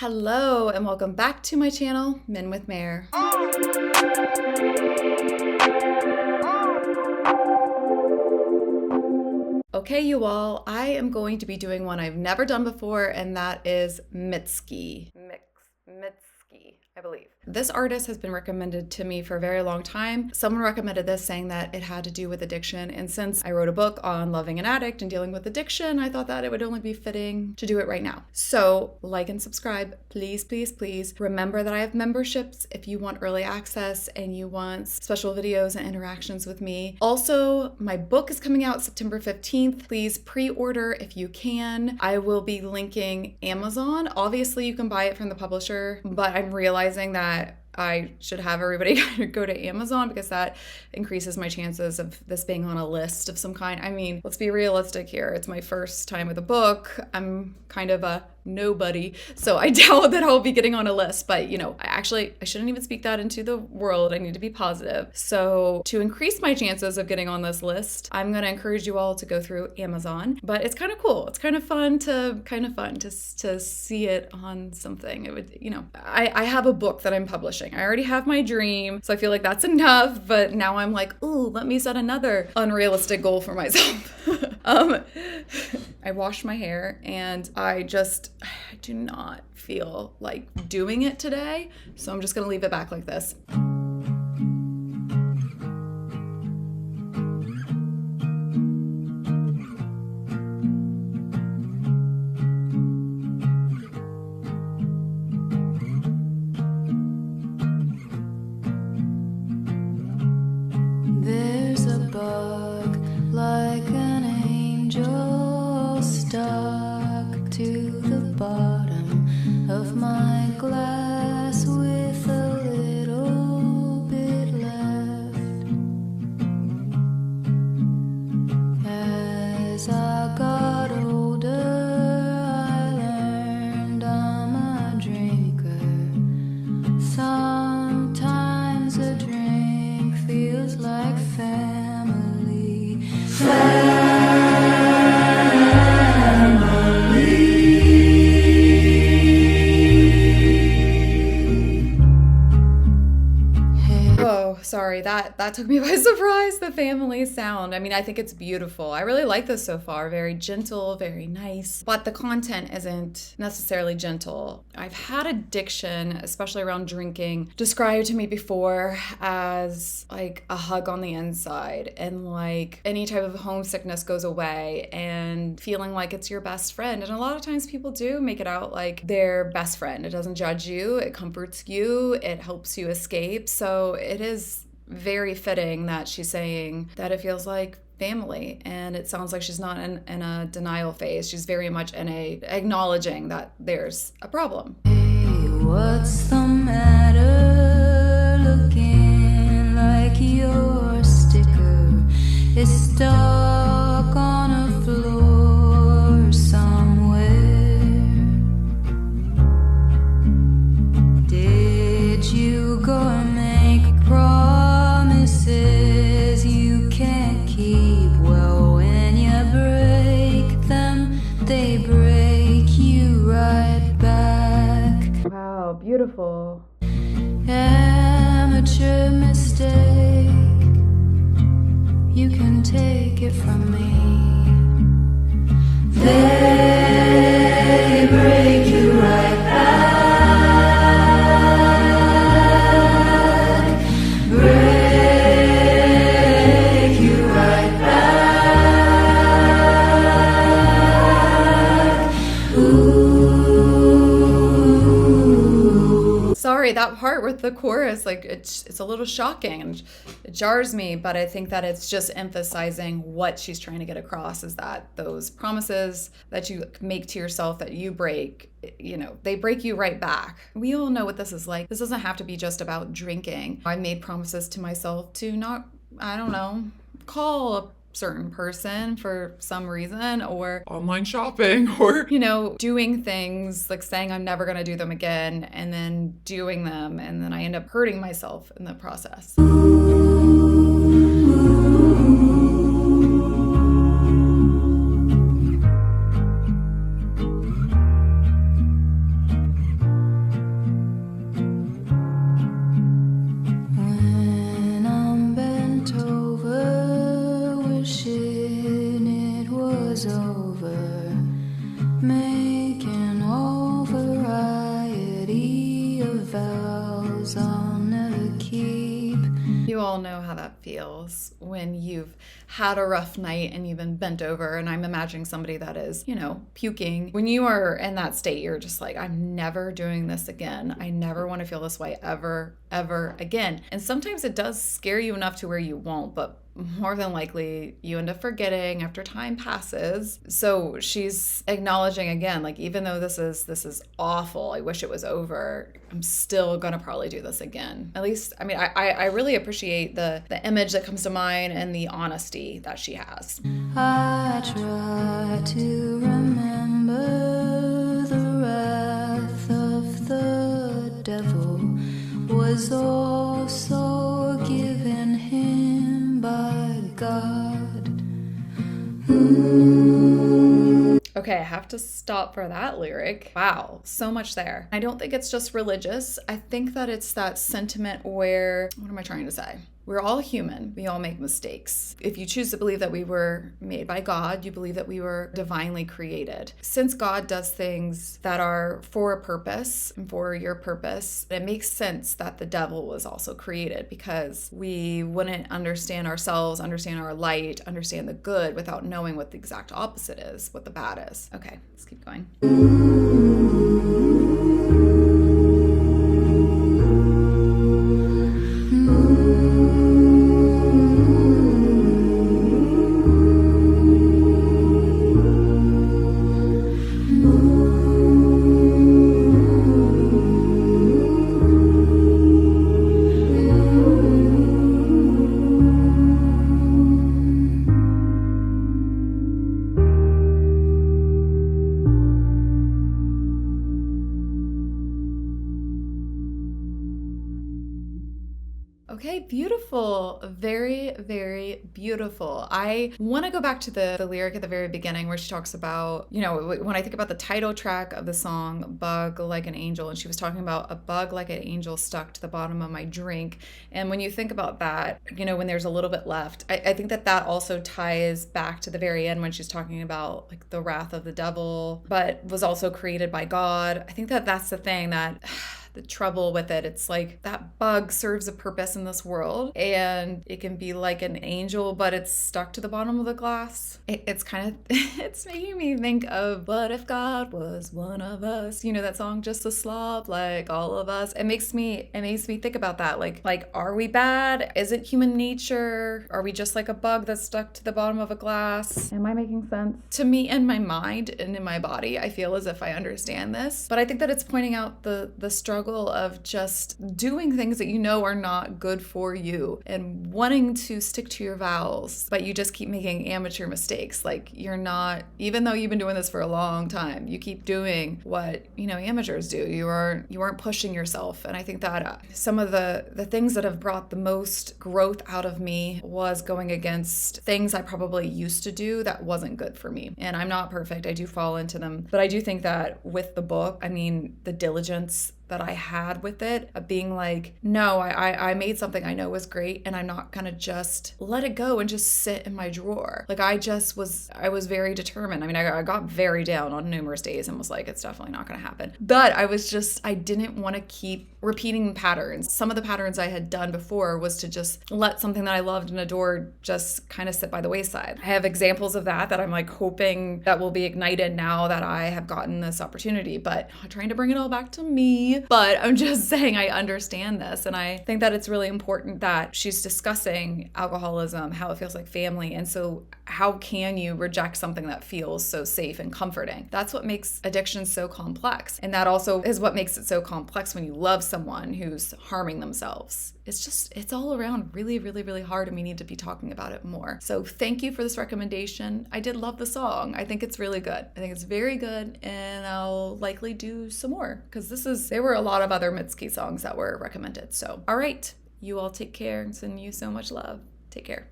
Hello and welcome back to my channel, Men with Mare. Okay, you all, I am going to be doing one I've never done before, and that is Mitski. Mitski, I believe. This artist has been recommended to me for a very long time. Someone recommended this saying that it had to do with addiction, and since I wrote a book on loving an addict and dealing with addiction, I thought that it would only be fitting to do it right now. So like and subscribe, please, please, please. Remember that I have memberships if you want early access and you want special videos and interactions with me. Also, my book is coming out September 15th. Please pre-order if you can. I will be linking Amazon. Obviously, you can buy it from the publisher, but I'm realizing that I should have everybody go to Amazon because that increases my chances of this being on a list of some kind. I mean, let's be realistic here. It's my first time with a book. I'm kind of a nobody, so I doubt that I'll be getting on a list, but you know, I shouldn't even speak that into the world. I need to be positive. So to increase my chances of getting on this list, I'm going to encourage you all to go through Amazon, but it's kind of cool. It's kind of fun to see it on something. It would, you know, I have a book that I'm publishing. I already have my dream, so I feel like that's enough, but now I'm like, ooh, let me set another unrealistic goal for myself. I washed my hair and I do not feel like doing it today, so I'm just gonna leave it back like this. There's a bug like an angel stuck to the bottom of my glass with a little bit left. As I got older, I learned I'm a drinker. Sometimes a drink feels like family. Sorry, that took me by surprise, the family sound. I mean, I think it's beautiful. I really like this so far. Very gentle, very nice, but the content isn't necessarily gentle. I've had addiction, especially around drinking, described to me before as like a hug on the inside, and like any type of homesickness goes away and feeling like it's your best friend. And a lot of times people do make it out like their best friend. It doesn't judge you, it comforts you, it helps you escape. So it is very fitting that she's saying that it feels like family, and it sounds like she's not in a denial phase. She's very much in a acknowledging that there's a problem. Hey, what's the matter? Looking like your sticker is stuck on a floor somewhere. Did you go and make promises you can't keep? Well, when you break them, they break you right back. Wow, beautiful. Amateur mistake, you can take it from me. They break you right back. Break you right back. Ooh. Sorry, that part with the chorus, like it's a little shocking and it jars me, but I think that it's just emphasizing what she's trying to get across, is that those promises that you make to yourself that you break, you know, they break you right back. We all know what this is like. This doesn't have to be just about drinking. I made promises to myself to not, I don't know, call a certain person for some reason, or online shopping, or you know, doing things like saying I'm never going to do them again and then doing them, and then I end up hurting myself in the process. all know how that feels when you've had a rough night and you've been bent over. And I'm imagining somebody that is, puking. When you are in that state, you're just like, I'm never doing this again. I never want to feel this way ever again. And sometimes it does scare you enough to where you won't, but more than likely you end up forgetting after time passes. So she's acknowledging again, like, even though this is awful, I wish it was over, I'm still gonna probably do this again. At least, I mean, I really appreciate the image that comes to mind and the honesty that she has. I try to remember the wrath of the devil was also given him by God. Okay, I have to stop for that lyric. Wow, so much there. I don't think it's just religious. I think that it's that sentiment where, what am I trying to say? We're all human. We all make mistakes. If you choose to believe that we were made by God, you believe that we were divinely created. Since God does things that are for a purpose and for your purpose, it makes sense that the devil was also created, because we wouldn't understand ourselves, understand our light, understand the good without knowing what the exact opposite is, what the bad is. Okay, let's keep going. Okay, beautiful. Very, very beautiful. I want to go back to the lyric at the very beginning where she talks about, when I think about the title track of the song, Bug Like an Angel, and she was talking about a bug like an angel stuck to the bottom of my drink. And when you think about that, when there's a little bit left, I think that also ties back to the very end when she's talking about like the wrath of the devil, but was also created by God. I think that's the thing that... the trouble with it. It's like that bug serves a purpose in this world, and it can be like an angel, but it's stuck to the bottom of the glass. It's kind of, it's making me think of, what if God was one of us? That song, Just a Slob, like all of us. It makes me think about that. Like, are we bad? Is it human nature? Are we just like a bug that's stuck to the bottom of a glass? Am I making sense? To me, in my mind and in my body, I feel as if I understand this, but I think that it's pointing out the struggle of just doing things that are not good for you and wanting to stick to your vows, but you just keep making amateur mistakes. Like, you're not, even though you've been doing this for a long time, you keep doing what amateurs do. You aren't pushing yourself. And I think that some of the things that have brought the most growth out of me was going against things I probably used to do that wasn't good for me. And I'm not perfect. I do fall into them, but I do think that with the book, the diligence that I had with it, of being like, no, I made something I know was great, and I'm not gonna just let it go and just sit in my drawer. Like, I was very determined. I got very down on numerous days and was like, it's definitely not gonna happen. But I didn't want to keep repeating patterns. Some of the patterns I had done before was to just let something that I loved and adored just kind of sit by the wayside. I have examples of that I'm like hoping that will be ignited now that I have gotten this opportunity, but I'm trying to bring it all back to me. But I'm just saying I understand this, and I think that it's really important that she's discussing alcoholism, how it feels like family, and so how can you reject something that feels so safe and comforting? That's what makes addiction so complex, and that also is what makes it so complex when you love someone who's harming themselves. It's all around really, really, really hard, and we need to be talking about it more. So thank you for this recommendation. I did love the song. I think it's really good. I think it's very good, and I'll likely do some more, because there were a lot of other Mitski songs that were recommended. So, all right, you all take care, and send you so much love. Take care.